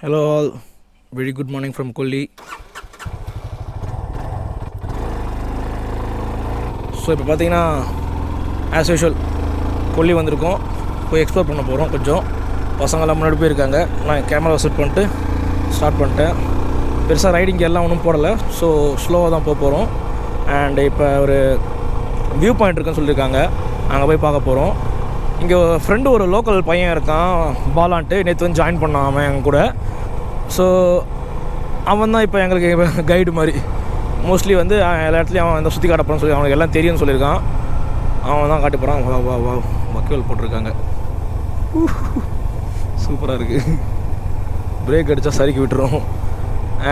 Hello all, very good morning from Kolli. So இப்போ பார்த்தீங்கன்னா as usual கொல்லி வந்திருக்கோம், போய் எக்ஸ்ப்ளோர் பண்ண போகிறோம். கொஞ்சம் பசங்களாம் முன்னாடி போயிருக்காங்க, நான் கேமரா செட் பண்ணிட்டு ஸ்டார்ட் பண்ணிட்டேன். பெருசாக ரைடிங் எல்லாம் ஒன்றும் போடலை, ஸோ ஸ்லோவாக தான் போக போகிறோம். அண்ட் இப்போ ஒரு வியூ பாயிண்ட் இருக்குன்னு சொல்லியிருக்காங்க, அங்கே போய் பார்க்க போகிறோம். இங்கே ஃப்ரெண்டு ஒரு லோக்கல் பையன் இருக்கான் பாலான்ட்டு, நேற்று வந்து ஜாயின் பண்ணான் அவன் எங்கள் கூட. ஸோ அவன் தான் இப்போ எங்களுக்கு கைடு மாதிரி. மோஸ்ட்லி வந்து எல்லா இடத்துலையும் அவன் வந்து சுற்றி காட்டப்போன்னு சொல்லி அவனுக்கு எல்லாம் தெரியும்னு சொல்லியிருக்கான். அவன் தான் காட்டி போகிறான். வா மக்கள் போட்டிருக்காங்க, சூப்பராக இருக்குது. பிரேக் அடித்தா சரிக்கு விட்டுரும்.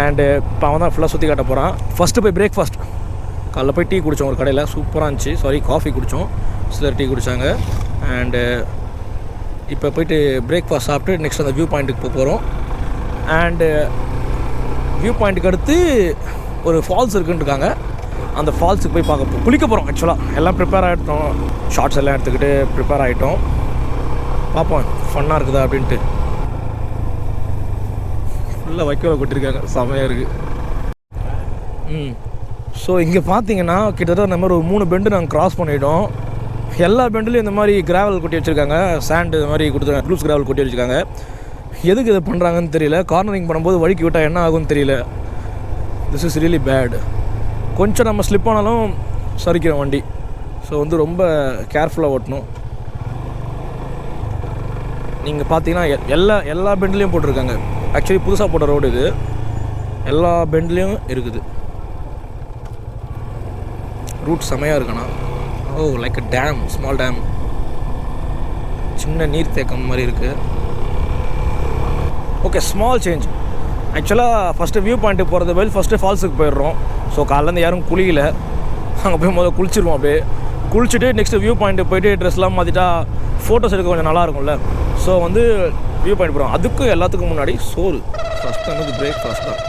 அண்டு இப்போ அவன் தான் ஃபுல்லாக சுற்றி காட்ட போகிறான். ஃபஸ்ட்டு போய் பிரேக்ஃபாஸ்ட் காலைல போய் டீ குடித்தோம் ஒரு கடையில், சூப்பராக இருந்துச்சு. காஃபி குடித்தோம், சிலர் டீ குடித்தாங்க. அண்டு இப்போ போய்ட்டு பிரேக்ஃபாஸ்ட் சாப்பிட்டு நெக்ஸ்ட் அந்த வியூ பாயிண்ட்டுக்கு போக போகிறோம். அண்டு வியூ பாயிண்ட்டுக்கு அடுத்து ஒரு ஃபால்ஸ் இருக்குன்னு இருக்காங்க, அந்த ஃபால்ஸுக்கு போய் பார்க்க குளிக்க போகிறோம். ஆக்சுவலாக எல்லாம் ப்ரிப்பேர் ஆகிட்டோம், ஷார்ட்ஸ் எல்லாம் எடுத்துக்கிட்டு ப்ரிப்பேர் ஆகிட்டோம். பார்ப்போம் ஃபன்னாக இருக்குதா அப்படின்ட்டு. ஃபுல்லாக வைக்கோலை கொட்டிருக்காங்க, செமையாக இருக்குது. ஸோ இங்கே பார்த்தீங்கன்னா கிட்டத்தட்ட இந்த மாதிரி ஒரு 3 பெண்டு நாங்கள் க்ராஸ் பண்ணிவிட்டோம். எல்லா பெண்டுலையும் இந்த மாதிரி கிராவல் கொட்டி வச்சுருக்காங்க, சாண்டு இந்த மாதிரி கொடுத்துருக்காங்க, க்ளூஸ் கிராவல் கொட்டி வச்சுருக்காங்க. எதுக்கு இதை பண்ணுறாங்கன்னு தெரியல. கார்னரிங் பண்ணும்போது வழுக்கி விட்டால் என்ன ஆகும்னு தெரியல. This is really bad. கொஞ்சம் நம்ம ஸ்லிப் ஆனாலும் சரிக்கிறோம் வண்டி. ஸோ வந்து ரொம்ப கேர்ஃபுல்லாக ஓட்டணும். நீங்கள் பார்த்தீங்கன்னா எல்லா பெண்ட்லேயும் போட்டிருக்காங்க. ஆக்சுவலி புதுசாக போட்ட ரோடு இது, எல்லா பெண்ட்லேயும் இருக்குது. ரூட் செமையாக இருக்குண்ணா. Oh like a dam, small dam, சின்ன நீர் தேக்கம் மாதிரி இருக்குது. Okay, small change. ஆக்சுவலாக ஃபஸ்ட்டு வியூ பாயிண்ட்டுக்கு போகிறது பதில் ஃபஸ்ட்டு ஃபால்ஸுக்கு போயிடுறோம். ஸோ காலையிலேருந்து யாரும் குளிக்கல, அங்கே போய் முதல்ல குளிச்சிருவோம். அப்படியே குளிச்சுட்டு நெக்ஸ்ட்டு வியூ பாயிண்ட்டு போய்ட்டு ட்ரெஸ்லாம் மாற்றிட்டா ஃபோட்டோஸ் எடுக்க கொஞ்சம் நல்லாயிருக்கும்ல. ஸோ வந்து வியூ பாயிண்ட் போகிறோம். அதுக்கு எல்லாத்துக்கும் முன்னாடி சோறு ஃபஸ்ட்டு வந்து பிரேக்ஃபாஸ்ட் தான்.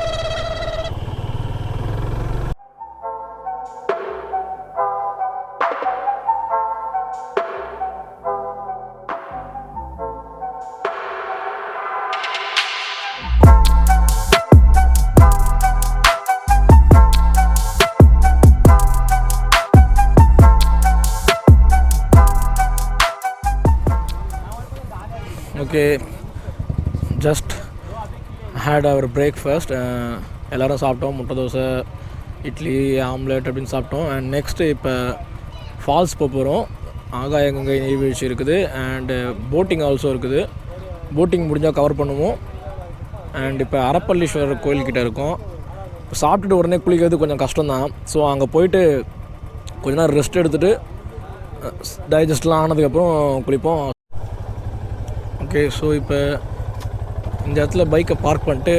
Okay, just had our breakfast. எல்லோரும் சாப்பிட்டோம். முட்டை தோசை, இட்லி, ஆம்லேட் அப்படின்னு சாப்பிட்டோம். அண்ட் நெக்ஸ்ட்டு இப்போ ஃபால்ஸ் போக போகிறோம். ஆகாயகங்கை நீர்வீழ்ச்சி இருக்குது, அண்டு போட்டிங் ஆல்சோ இருக்குது. போட்டிங் முடிஞ்சால் கவர் பண்ணுவோம். அண்ட் இப்போ அரப்பள்ளீஸ்வரர் கோயில்கிட்ட இருக்கோம். சாப்பிட்டுட்டு உடனே குளிக்கிறது கொஞ்சம் கஷ்டம்தான். ஸோ அங்கே போயிட்டு கொஞ்ச நேரம் ரெஸ்ட் எடுத்துகிட்டு டைஜஸ்ட்லாம் ஆனதுக்கப்புறம் குளிப்போம். ஓகே, ஸோ இப்போ இந்த இடத்துல பைக்கை பார்க் பண்ணிட்டு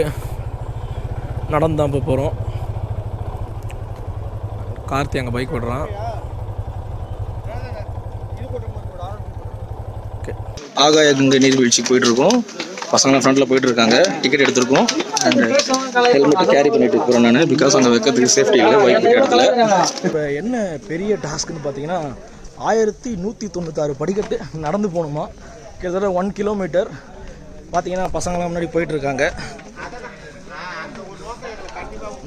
நடந்து தான் போகிறோம். கார்த்தி அங்கே பைக் விடுறான். ஓகே, ஆகாயகங்கை நீர்வீழ்ச்சிக்கு போயிட்டுருக்கோம். பசங்களாம் ஃப்ரண்ட்டில் போயிட்டுருக்காங்க. டிக்கெட் எடுத்துருக்கோம். அண்ட் ஹெல்மெட்டை கேரி பண்ணிட்டு இருக்கிறோம் நான், பிகாஸ் அங்கே வைக்கிறதுக்கு சேஃப்டி இல்லை பைக் இடத்துல. இப்போ என்ன பெரிய டாஸ்க்குன்னு பார்த்தீங்கன்னா 1196 படிக்கட்டு நடந்து போகணுமா. கிட்டத்தட்ட 1 கிலோமீட்டர். பார்த்தீங்கன்னா பசங்களாம் முன்னாடி போயிட்டுருக்காங்க,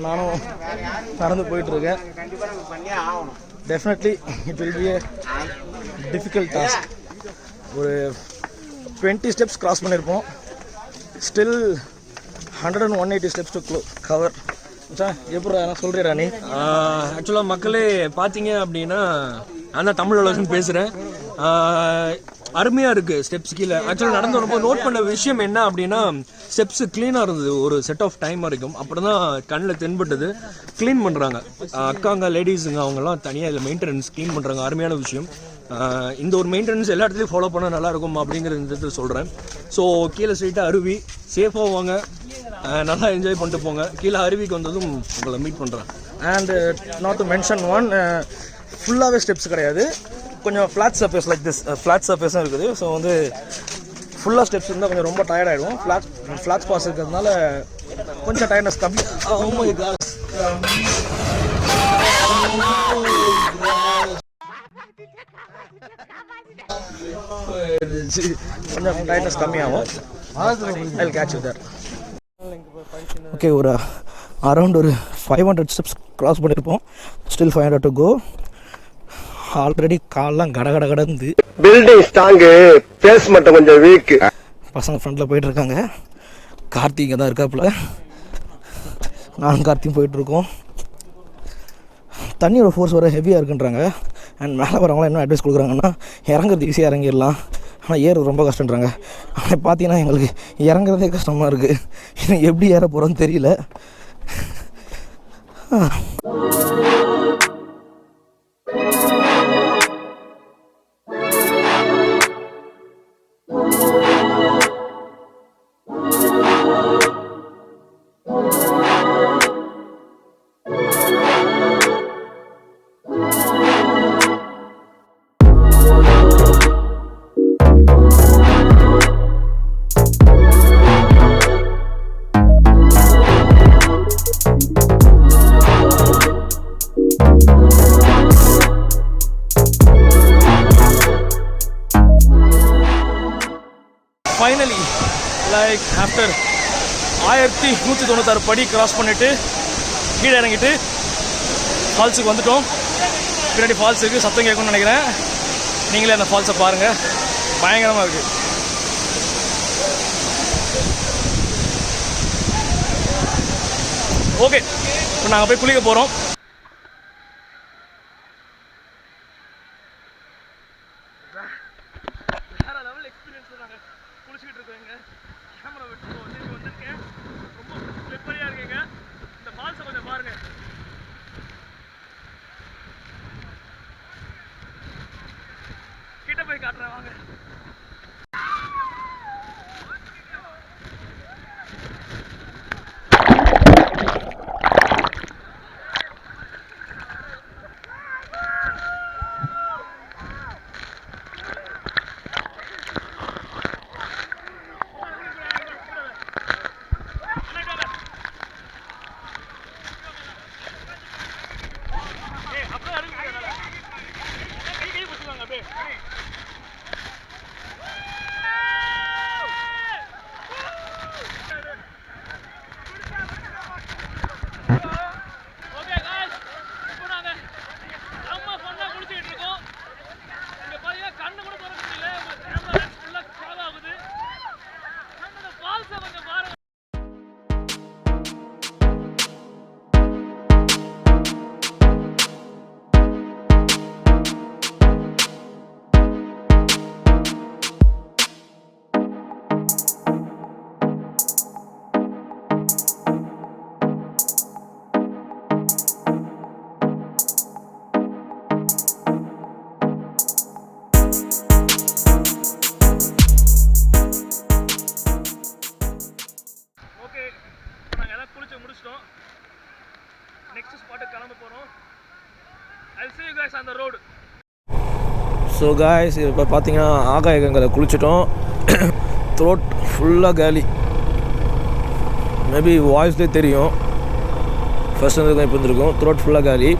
நானும் நடந்து போயிட்டுருக்கேன். Definitely it will be a difficult task. ஒரு 20 ஸ்டெப்ஸ் க்ராஸ் பண்ணியிருப்போம். Still 180 steps to cover. எப்படி என்ன சொல்கிறீரா நீ? ஆக்சுவலாக மக்களே பார்த்தீங்க அப்படின்னா நான் தான் தமிழ் அளவுக்கு பேசுகிறேன். அருமையாக இருக்குது ஸ்டெப்ஸ். கீழே ஆக்சுவலாக நடந்து வரும்போது நோட் பண்ண விஷயம் என்ன அப்படின்னா, ஸ்டெப்ஸு க்ளீனாக இருந்தது ஒரு செட் ஆஃப் டைம் வரைக்கும். அப்புறம் தான் கண்ணில் தென்பட்டது. க்ளீன் பண்ணுறாங்க அக்காங்க, லேடிஸுங்க, அவங்கெல்லாம் தனியாக இதில் மெயின்டெனன்ஸ் க்ளீன் பண்ணுறாங்க. அருமையான விஷயம். இந்த ஒரு மெயின்டெனன்ஸ் எல்லா இடத்துலையும் ஃபாலோ பண்ணால் நல்லாயிருக்கும் அப்படிங்கிற இந்த சொல்கிறேன். ஸோ கீழே ஸ்ட்ரெயிட்டாக அருவி, சேஃபாக வாங்க, நல்லா என்ஜாய் பண்ணிட்டு போங்க. கீழே அருவிக்கு வந்ததும் உங்களை மீட் பண்ணுறேன். And not to mention one, ஃபுல்லாகவே ஸ்டெப்ஸ் கிடையாது, கொஞ்சம் flat surface like this, flat சர்ஃபேஸும் இருக்குது. ஸோ வந்து ஃபுல்லாக ஸ்டெப்ஸ் இருந்தால் கொஞ்சம் ரொம்ப டயர்ட் ஆகிடும். ஃப்ளாட் ஸ்பாட்ஸ் இருக்கிறதுனால கொஞ்சம் டயர்ட்னஸ் கம்மி. கொஞ்சம் டயர்ட்னஸ் கம்மியாகும். I'll catch you there. Okay, ஒரு அரௌண்ட் ஒரு 500 ஸ்டெப்ஸ் க்ராஸ் பண்ணியிருப்போம். Still 500 to go. ஆல்ரெடி கால்லாம் கடந்து பில்டிங் ஸ்ட்ராங்கு, பேஸ் மட்டும் கொஞ்சம் வீக். பசங்க ஃப்ரண்ட்டில் போயிட்டுருக்காங்க. கார்த்திகை தான் இருக்காப்புல, நானும் கார்த்தியும் போயிட்டுருக்கோம். தண்ணியோட ஃபோர்ஸ் வர ஹெவியாக இருக்குன்றாங்க. அண்ட் மேலே வரவங்களாம் என்ன அட்வைஸ் கொடுக்குறாங்கன்னா, இறங்குறது ஈஸியாக இறங்கிடலாம், ஆனால் ஏறுறது ரொம்ப கஷ்டன்றாங்க. ஆனால் பார்த்தீங்கன்னா எங்களுக்கு இறங்குறதே கஷ்டமாக இருக்குது. இன்னும் எப்படி ஏற போகிறோன்னு தெரியல. ஃபைனலி லைக் ஆஃப்டர் 1196 படி கிராஸ் பண்ணிவிட்டு கீழே இறங்கிட்டு ஃபால்ஸுக்கு வந்துட்டோம். பின்னாடி ஃபால்ஸ் இருக்குது, சத்தம் கேட்கும்னு நினைக்கிறேன். நீங்களே அந்த ஃபால்ஸை பாருங்கள், பயங்கரமாக இருக்குது. ஓகே, இப்போ நாங்கள் போய் குளிக்க போகிறோம். வேறு லெவல் எக்ஸ்பீரியன்ஸ் நாங்கள் குளிச்சுக்கிட்டு இருக்கோங்க. கேமரா விட்டு வந்திருக்கேன், ரொம்ப ஸ்லிப்பரியாக இருக்கீங்க. இந்த ஃபால்ஸை கொஞ்சம் பாருங்கள். கிட்ட போய் காட்டுறேன் வாங்க. நெக்ஸ்ட் ஸ்பாட்டுக்கு கிளம்ப போகிறோம். I'll see you guys on the road. So guys, இப்போ பார்த்தீங்கன்னா ஆகாய கங்கையில் குளிச்சிட்டோம். த்ரோட் ஃபுல்லாக காலி. மேபி வாய்ஸ்லேயே தெரியும், ஃபர்ஸ்ட் வந்து இப்போ இருந்திருக்கும். த்ரோட் ஃபுல்லாக காலி.